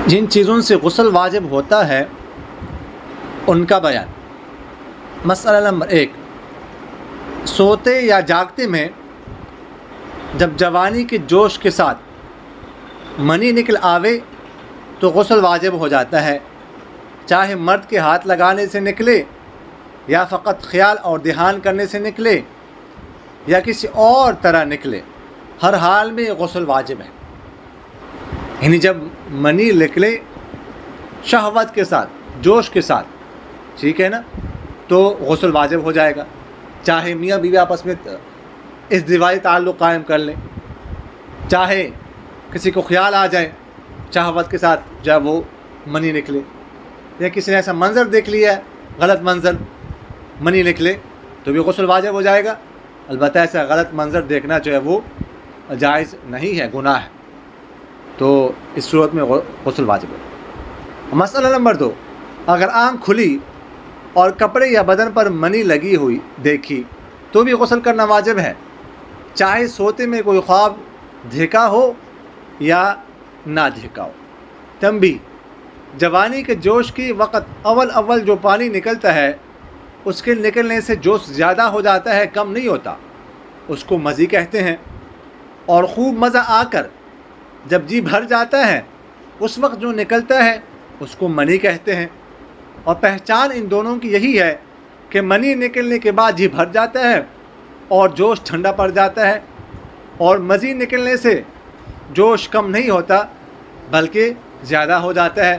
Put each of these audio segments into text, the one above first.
جن چیزوں سے غسل واجب ہوتا ہے ان کا بیان۔ مسئلہ نمبر 1، سوتے یا جاگتے میں جب جوانی کے جوش کے ساتھ منی نکل آوے تو غسل واجب ہو جاتا ہے، چاہے مرد کے ہاتھ لگانے سے نکلے یا فقط خیال اور دھیان کرنے سے نکلے یا کسی اور طرح نکلے، ہر حال میں غسل واجب ہے۔ یعنی جب منی نکلے شہوت کے ساتھ، جوش کے ساتھ، ٹھیک ہے نا، تو غسل واجب ہو جائے گا، چاہے میاں بیوی آپس میں ازدواجی تعلق قائم کر لیں، چاہے کسی کو خیال آ جائے شہوت کے ساتھ جب وہ منی نکلے، یا کسی نے ایسا منظر دیکھ لیا ہے، غلط منظر، منی نکلے تو بھی غسل واجب ہو جائے گا۔ البتہ ایسا غلط منظر دیکھنا جو ہے وہ جائز نہیں ہے، گناہ ہے، تو اس صورت میں غسل واجب ہے۔ مسئلہ نمبر 2، اگر آنکھ کھلی اور کپڑے یا بدن پر منی لگی ہوئی دیکھی تو بھی غسل کرنا واجب ہے، چاہے سوتے میں کوئی خواب دیکھا ہو یا نہ دیکھا ہو۔ تنبیہ: جوانی کے جوش کی وقت اول جو پانی نکلتا ہے اس کے نکلنے سے جوش زیادہ ہو جاتا ہے، کم نہیں ہوتا، اس کو مزی کہتے ہیں، اور خوب مزہ آ کر جب جی بھر جاتا ہے اس وقت جو نکلتا ہے اس کو منی کہتے ہیں۔ اور پہچان ان دونوں کی یہی ہے کہ منی نکلنے کے بعد جی بھر جاتا ہے اور جوش ٹھنڈا پڑ جاتا ہے، اور مزید نکلنے سے جوش کم نہیں ہوتا بلکہ زیادہ ہو جاتا ہے،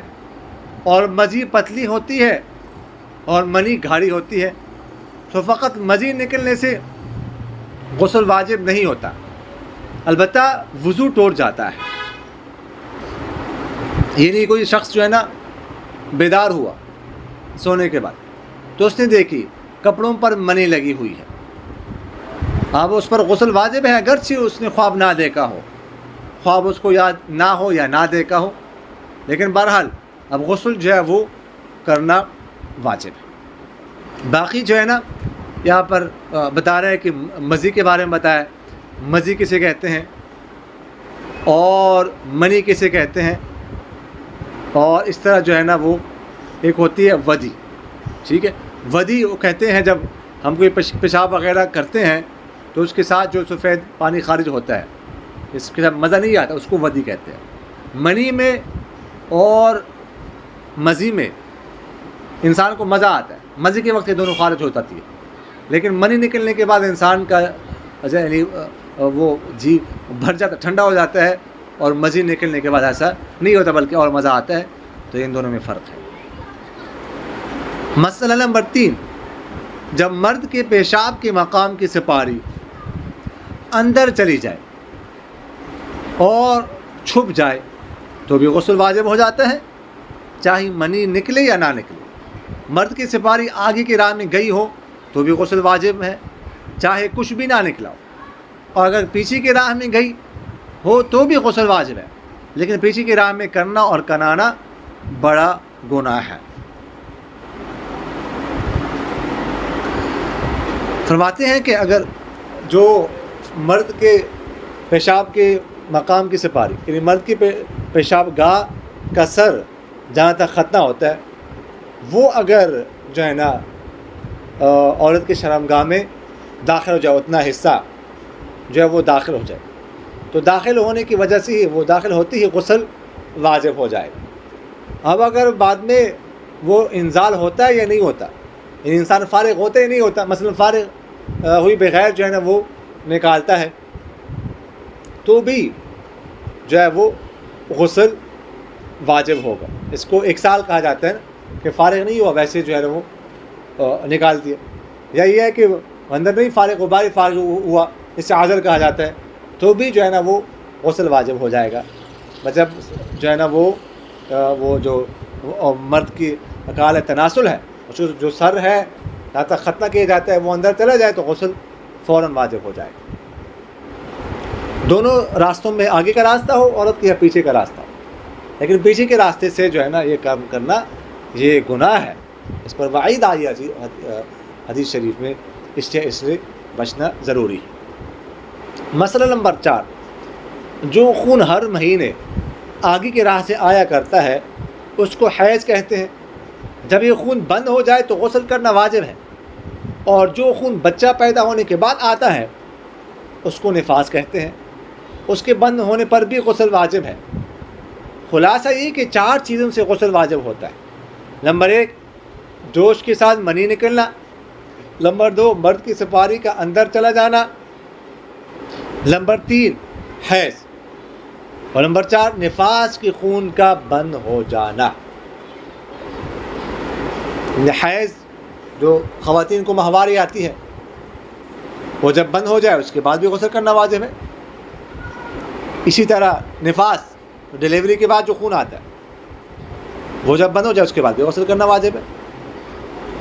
اور مزید پتلی ہوتی ہے اور منی گاڑھی ہوتی ہے۔ تو فقط مزید نکلنے سے غسل واجب نہیں ہوتا، البتہ وضو ٹوٹ جاتا ہے۔ یہ نہیں کوئی شخص جو ہے نا بیدار ہوا سونے کے بعد تو اس نے دیکھی کپڑوں پر منی لگی ہوئی ہے، اب اس پر غسل واجب ہے اگرچہ اس نے خواب نہ دیکھا ہو، خواب اس کو یاد نہ ہو یا نہ دیکھا ہو، لیکن بہرحال اب غسل جو ہے وہ کرنا واجب ہے۔ باقی جو ہے نا یہاں پر بتا رہے ہیں کہ مزی کے بارے میں بتایا، مزی کسے کہتے ہیں اور منی کسے کہتے ہیں، اور اس طرح جو ہے نا وہ ایک ہوتی ہے ودی، ٹھیک ہے، ودی وہ کہتے ہیں جب ہم کوئی پیشاب وغیرہ کرتے ہیں تو اس کے ساتھ جو سفید پانی خارج ہوتا ہے، اس کے ساتھ مزہ نہیں آتا، اس کو ودی کہتے ہیں۔ منی میں اور مزی میں انسان کو مزہ آتا ہے، مزے کے وقت یہ دونوں خارج ہوتا ہے، لیکن منی نکلنے کے بعد انسان کا یعنی وہ جی بھر جاتا، ٹھنڈا ہو جاتا ہے، اور مزید نکلنے کے بعد ایسا نہیں ہوتا بلکہ اور مزہ آتا ہے، تو ان دونوں میں فرق ہے۔ مسئلہ نمبر 3، جب مرد کے پیشاب کے مقام کی سپاری اندر چلی جائے اور چھپ جائے تو بھی غسل واجب ہو جاتا ہے، چاہے منی نکلے یا نہ نکلے۔ مرد کی سپاری آگے کی راہ میں گئی ہو تو بھی غسل واجب ہے، چاہے کچھ بھی نہ نکلا ہو، اور اگر پیچھے کی راہ میں گئی ہو تو بھی غسل واجب ہے، لیکن پیچھے کی راہ میں کرنا اور کنانا بڑا گناہ ہے۔ فرماتے ہیں کہ اگر جو مرد کے پیشاب کے مقام کی سپاری، یعنی مرد کی پیشاب گاہ کا سر جہاں تک ختنہ ہوتا ہے، وہ اگر جو ہے نا عورت کے شرمگاہ میں داخل ہو جائے، اتنا حصہ جو ہے وہ داخل ہو جائے، تو داخل ہونے کی وجہ سے ہی، وہ داخل ہوتی ہی غسل واجب ہو جائے گا۔ اب اگر بعد میں وہ انزال ہوتا ہے یا نہیں ہوتا، یعنی انسان فارغ ہوتا ہی نہیں ہوتا، مثلا فارغ ہوئی بغیر جو ہے نا وہ نکالتا ہے، تو بھی جو ہے وہ غسل واجب ہوگا۔ اس کو 1 سال کہا جاتا ہے نا، کہ فارغ نہیں ہوا ویسے جو ہے نا وہ نکال دیا، یا یہ ہے کہ اندر نہیں فارغ ہو، باہر فارغ ہوا، اس سے عذر کہا جاتا ہے، تو بھی جو ہے نا وہ غسل واجب ہو جائے گا۔ مطلب جو ہے نا وہ جو مرد کی اقال تناسل ہے، جو سر ہے جہاں تک ختنہ کیا جاتا ہے وہ اندر چلا جائے تو غسل فوراً واجب ہو جائے گا۔ دونوں راستوں میں آگے کا راستہ ہو عورت کے یا پیچھے کا راستہ ہو، لیکن پیچھے کے راستے سے جو ہے نا یہ کام کرنا یہ گناہ ہے، اس پر وعید آئی حدیث شریف میں، اس سے بچنا ضروری ہے۔ مسئلہ نمبر 4، جو خون ہر مہینے آگے کی راہ سے آیا کرتا ہے اس کو حیض کہتے ہیں۔ جب یہ خون بند ہو جائے تو غسل کرنا واجب ہے، اور جو خون بچہ پیدا ہونے کے بعد آتا ہے اس کو نفاس کہتے ہیں، اس کے بند ہونے پر بھی غسل واجب ہے۔ خلاصہ یہ کہ 4 چیزوں سے غسل واجب ہوتا ہے۔ نمبر 1 جوش کے ساتھ منی نکلنا، نمبر 2 مرد کی سپاری کا اندر چلا جانا، نمبر 3 حیض، اور نمبر 4 نفاس کی خون کا بند ہو جانا۔ حیض جو خواتین کو ماہواری آتی ہے وہ جب بند ہو جائے اس کے بعد بھی غسل کرنا واجب ہے۔ اسی طرح نفاس ڈیلیوری کے بعد جو خون آتا ہے وہ جب بند ہو جائے اس کے بعد بھی غسل کرنا واجب ہے،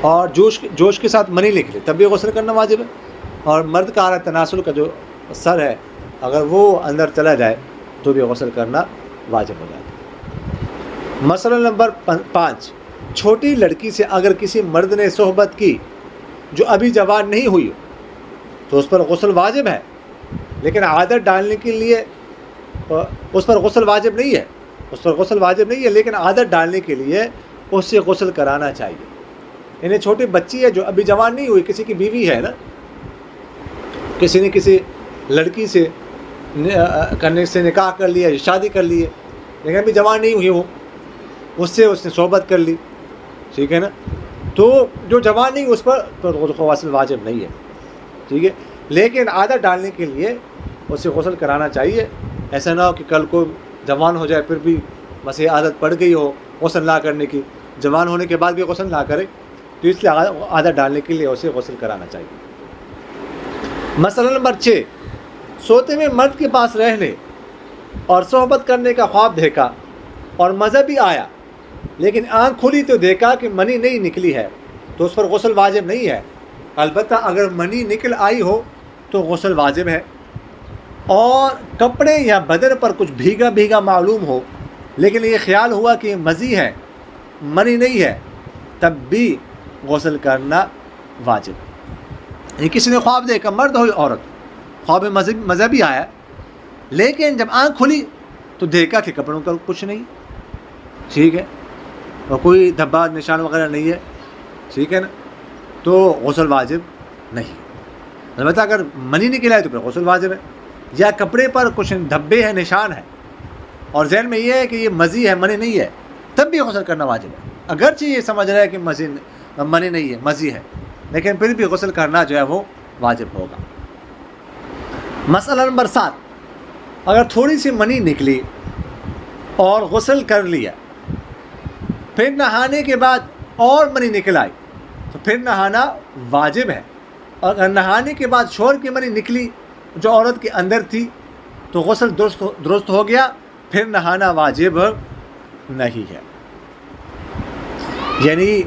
اور جوش کے ساتھ منی نکلے تب بھی غسل کرنا واجب ہے، اور مرد کا اعلیٰ تناسل کا جو سر ہے اگر وہ اندر چلا جائے تو بھی غسل کرنا واجب ہو جاتا ہے۔ مسئلہ نمبر 5 چھوٹی لڑکی سے اگر کسی مرد نے صحبت کی جو ابھی جوان نہیں ہوئی تو اس پر غسل واجب ہے، لیکن عادت ڈالنے کے لیے اس پر غسل واجب نہیں ہے، لیکن عادت ڈالنے کے لیے اس سے غسل کرانا چاہیے۔ یعنی چھوٹی بچی ہے جو ابھی جوان نہیں ہوئی، کسی کی بیوی ہے نا، کسی نے کسی لڑکی سے کرنے سے نکاح کر لیا، شادی کر لی ہے، لیکن ابھی جوان نہیں ہوئی، وہ اس نے صحبت کر لی، ٹھیک ہے نا، تو جو جوان نہیں اس پر غسل واجب نہیں ہے، ٹھیک ہے، لیکن عادت ڈالنے کے لیے اسے غسل کرانا چاہیے۔ ایسا نہ ہو کہ کل کو جوان ہو جائے پھر بھی بس یہ عادت پڑ گئی ہو غسل نہ کرنے کی، جوان ہونے کے بعد بھی غسل نہ کرے، تو اس لیے عادت ڈالنے کے لیے اسے غسل کرانا چاہیے۔ مسئلہ نمبر 6 سوتے میں مرد کے پاس رہنے اور صحبت کرنے کا خواب دیکھا اور مزہ بھی آیا، لیکن آنکھ کھلی تو دیکھا کہ منی نہیں نکلی ہے تو اس پر غسل واجب نہیں ہے۔ البتہ اگر منی نکل آئی ہو تو غسل واجب ہے، اور کپڑے یا بدن پر کچھ بھیگا بھیگا معلوم ہو لیکن یہ خیال ہوا کہ یہ مزی ہے منی نہیں ہے تب بھی غسل کرنا واجب ہے۔ کسی نے خواب دیکھا، مرد ہو عورت، خواب مزہ بھی آیا، لیکن جب آنکھ کھلی تو دیکھا کہ کپڑوں کا کچھ نہیں، ٹھیک ہے، اور کوئی دھبا نشان وغیرہ نہیں ہے، ٹھیک ہے نا، تو غسل واجب نہیں۔ البتہ اگر منی نکل آئے تو پھر غسل واجب ہے، یا کپڑے پر کچھ دھبے ہیں، نشان ہے، اور ذہن میں یہ ہے کہ یہ مزی ہے منی نہیں ہے تب بھی غسل کرنا واجب ہے۔ اگرچہ یہ سمجھ رہا ہے کہ منی نہیں ہے مزی ہے، لیکن پھر بھی غسل کرنا جو ہے وہ واجب ہوگا۔ مسئلہ نمبر 7 اگر تھوڑی سی منی نکلی اور غسل کر لیا، پھر نہانے کے بعد اور منی نکل آئی تو پھر نہانا واجب ہے، اور اگر نہانے کے بعد شوہر کی منی نکلی جو عورت کے اندر تھی تو غسل درست ہو گیا، پھر نہانا واجب نہیں ہے۔ یعنی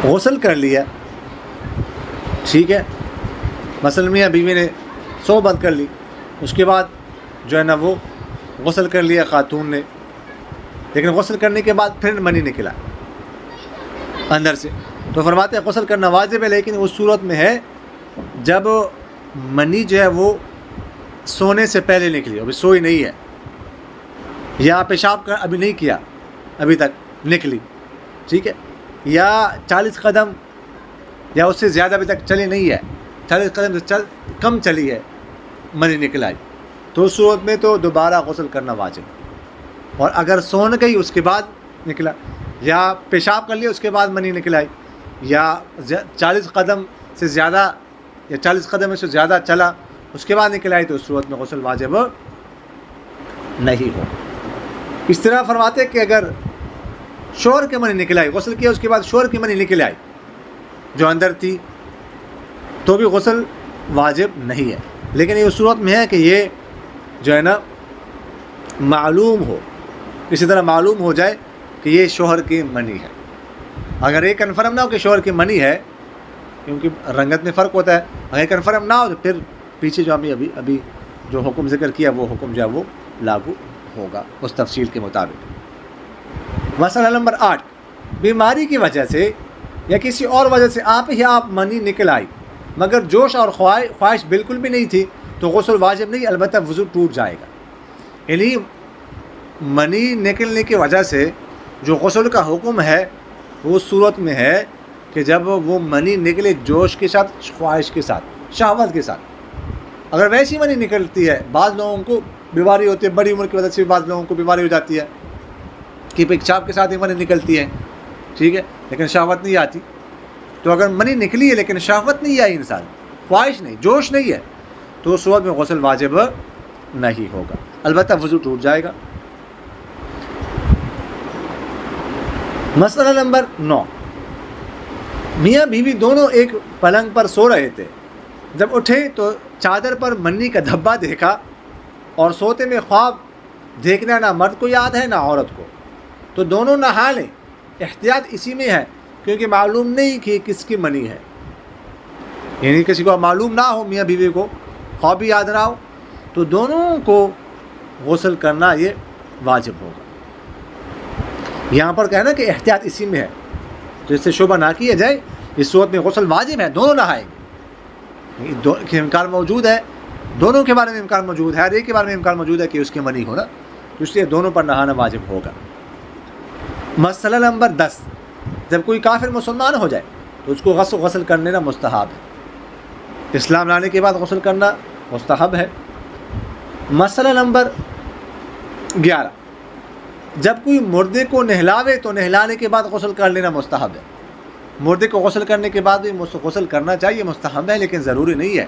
غسل کر لیا، ٹھیک ہے، مثلا میاں بیوی نے صحبت کر لی، اس کے بعد جو ہے نا وہ غسل کر لیا خاتون نے، لیکن غسل کرنے کے بعد پھر منی نکلا اندر سے، تو فرماتے ہیں غسل کرنا واجب ہے، لیکن اس صورت میں ہے جب منی جو ہے وہ سونے سے پہلے نکلی، ابھی سوئی نہیں ہے، یا پیشاب کا ابھی نہیں کیا ابھی تک نکلی، ٹھیک ہے، یا 40 قدم یا اس سے زیادہ ابھی تک چلی نہیں ہے، 40 قدم سے کم چلی ہے، منی نکل آئی، تو اس صورت میں تو دوبارہ غسل کرنا واجب ہے۔ اور اگر سون گئی اس کے بعد نکلا، یا پیشاب کر لیا اس کے بعد منی نکل آئی، یا 40 قدم سے زیادہ یا 40 قدم سے زیادہ چلا اس کے بعد نکل آئی تو اس صورت میں غسل واجب نہیں ہو۔ اس طرح فرماتے کہ اگر شوہر کی منی نکل آئی، غسل کیا اس کے بعد شوہر کی منی نکل آئی جو اندر تھی تو بھی غسل واجب نہیں ہے، لیکن یہ اس صورت میں ہے کہ یہ جو ہے نا معلوم ہو، اسی طرح معلوم ہو جائے کہ یہ شوہر کی منی ہے۔ اگر یہ کنفرم نہ ہو کہ شوہر کی منی ہے، کیونکہ رنگت میں فرق ہوتا ہے، اگر کنفرم نہ ہو تو پھر پیچھے جو ابھی جو حکم ذکر کیا وہ حکم جو ہے وہ لاگو ہوگا اس تفصیل کے مطابق۔ مسئلہ نمبر 8 بیماری کی وجہ سے یا کسی اور وجہ سے آپ منی نکل آئی مگر جوش اور خواہش بالکل بھی نہیں تھی تو غسل واجب نہیں، البتہ وضو ٹوٹ جائے گا. یعنی منی نکلنے کی وجہ سے جو غسل کا حکم ہے وہ اس صورت میں ہے کہ جب وہ منی نکلے جوش کے ساتھ، خواہش کے ساتھ، شہوت کے ساتھ. اگر ویسی منی نکلتی ہے، بعض لوگوں کو بیماری ہوتی ہے، بڑی عمر کی وجہ سے بعض لوگوں کو بیماری ہو جاتی ہے کہ پیشاب کے ساتھ ہی منی نکلتی ہے، ٹھیک ہے، لیکن شہوت نہیں آتی. تو اگر منی نکلی ہے لیکن شہوت نہیں آئی، انسان خواہش نہیں، جوش نہیں ہے، تو اس وقت میں غسل واجب نہیں ہوگا، البتہ وضو ٹوٹ جائے گا. مسئلہ نمبر 9. میاں بیوی دونوں ایک پلنگ پر سو رہے تھے. جب اٹھے تو چادر پر منی کا دھبا دیکھا، اور سوتے میں خواب دیکھنا نہ مرد کو یاد ہے نہ عورت کو، تو دونوں نہا لیں. احتیاط اسی میں ہے کیونکہ معلوم نہیں کہ کس کی منی ہے. یعنی کسی کو معلوم نہ ہو، میاں بیوی کو خواب بھی یاد نہ ہو، تو دونوں کو غسل کرنا یہ واجب ہوگا. یہاں پر کہنا کہ احتیاط اسی میں ہے، تو اس سے شبہ نہ کیا جائے. اس صورت میں غسل واجب ہے، دونوں نہائیں گے. امکان موجود ہے، دونوں کے بارے میں امکان موجود ہے، ہر ایک کے بارے میں امکان موجود ہے کہ اس کی منی ہونا، تو اس لیے دونوں پر نہانا واجب ہوگا. مسئلہ نمبر 10. جب کوئی کافر مسلمان ہو جائے تو اس کو غسل کرنے کا مستحب ہے. اسلام لانے کے بعد غسل کرنا مستحب ہے. مسئلہ نمبر 11. جب کوئی مردے کو نہلاوے تو نہلانے کے بعد غسل کر لینا مستحب ہے. مردے کو غسل کرنے کے بعد بھی غسل کرنا چاہیے، مستحب ہے، لیکن ضروری نہیں ہے.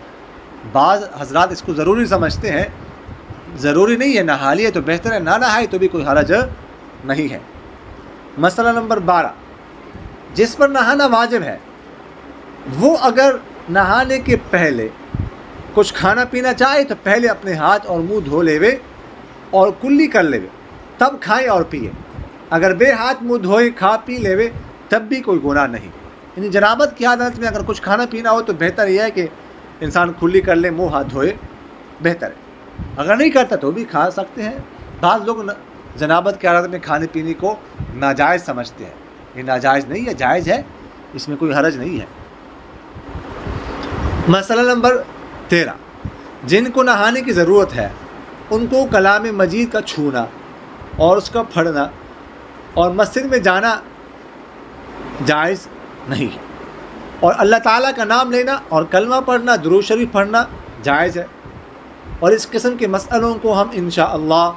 بعض حضرات اس کو ضروری سمجھتے ہیں، ضروری نہیں ہے، نہا لیے تو بہتر ہے، نہ نہائے تو بھی کوئی حرج نہیں ہے. مسئلہ نمبر 12. جس پر نہانا واجب ہے وہ اگر نہانے کے پہلے کچھ کھانا پینا چاہے تو پہلے اپنے ہاتھ اور منہ دھو لیوے اور کلی کر لیوے، تب کھائے اور پیے. اگر بے ہاتھ منہ دھوئے کھا پی لیوے تب بھی کوئی گناہ نہیں. یعنی جنابت کی حالت میں اگر کچھ کھانا پینا ہو تو بہتر یہ ہے کہ انسان کھلی کر لے، منہ ہاتھ دھوئے، بہتر ہے. اگر نہیں کرتا تو بھی کھا سکتے ہیں. بعض لوگ جنابت کی حالت میں کھانے پینے کو ناجائز سمجھتے ہیں. یہ ناجائز نہیں ہے، جائز ہے، اس میں کوئی حرج نہیں ہے. مسئلہ نمبر 13. جن کو نہانے کی ضرورت ہے ان کو کلام مجید کا چھونا اور اس کا پڑھنا اور مسجد میں جانا جائز نہیں ہے. اور اللہ تعالیٰ کا نام لینا اور کلمہ پڑھنا، درود شریف پڑھنا جائز ہے. اور اس قسم کے مسئلوں کو ہم انشاءاللہ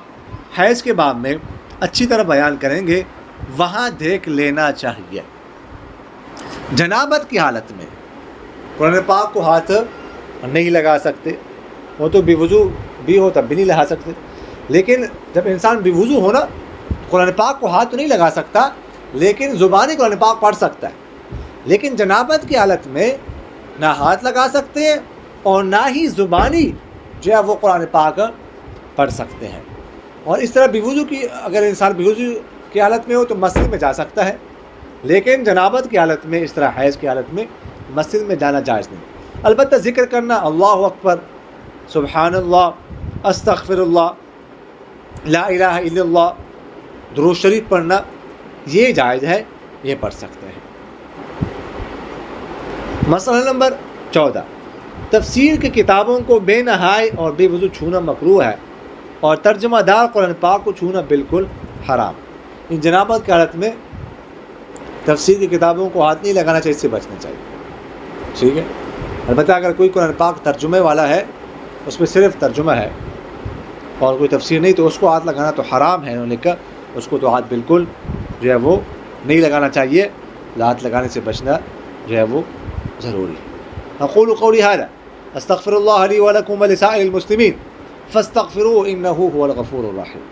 حیض کے باب میں اچھی طرح بیان کریں گے، وہاں دیکھ لینا چاہیے. جنابت کی حالت میں قرآن پاک کو ہاتھ نہیں لگا سکتے، وہ تو بے وضو بھی ہو تب بھی نہیں لگا سکتے. لیکن جب انسان بے وضو ہو نا، قرآن پاک کو ہاتھ تو نہیں لگا سکتا، لیکن زبانی قرآن پاک پڑھ سکتا ہے. لیکن جنابت کی حالت میں نہ ہاتھ لگا سکتے ہیں اور نہ ہی زبانی جو ہے وہ قرآن پاک پڑھ سکتے ہیں. اور اس طرح بے وضو کی اگر انسان بے وضو کی حالت میں ہو تو مسجد میں جا سکتا ہے، لیکن جنابت کی حالت میں، اس طرح حیض کی حالت میں مسجد میں جانا جائز نہیں. البتہ ذکر کرنا، اللہ اکبر، سبحان اللہ، استغفر اللہ، لا الہ الا اللہ، درود شریف پڑھنا یہ جائز ہے، یہ پڑھ سکتے ہیں. مسئلہ نمبر 14. تفسیر کی کتابوں کو بے نہائے اور بے وضو چھونا مکروہ ہے، اور ترجمہ دار قرآن پاک کو چھونا بالکل حرام. ان جنابت کی حالت میں تفسیر کی کتابوں کو ہاتھ نہیں لگانا چاہیے، اس سے بچنا چاہیے، ٹھیک ہے. البتہ اگر کوئی قرآن پاک ترجمے والا ہے، اس میں صرف ترجمہ ہے اور کوئی تفسیر نہیں، تو اس کو ہاتھ لگانا تو حرام ہے. انہوں نے کہا اس کو تو ہاتھ بالکل جو ہے وہ نہیں لگانا چاہیے، ہاتھ لگانے سے بچنا جو ہے وہ ضروری ہے. اقول قولی ھذا استغفر اللہ لی ولکم ولسائر المسلمین فاستغفروہ انہ هو الغفور الرحیم.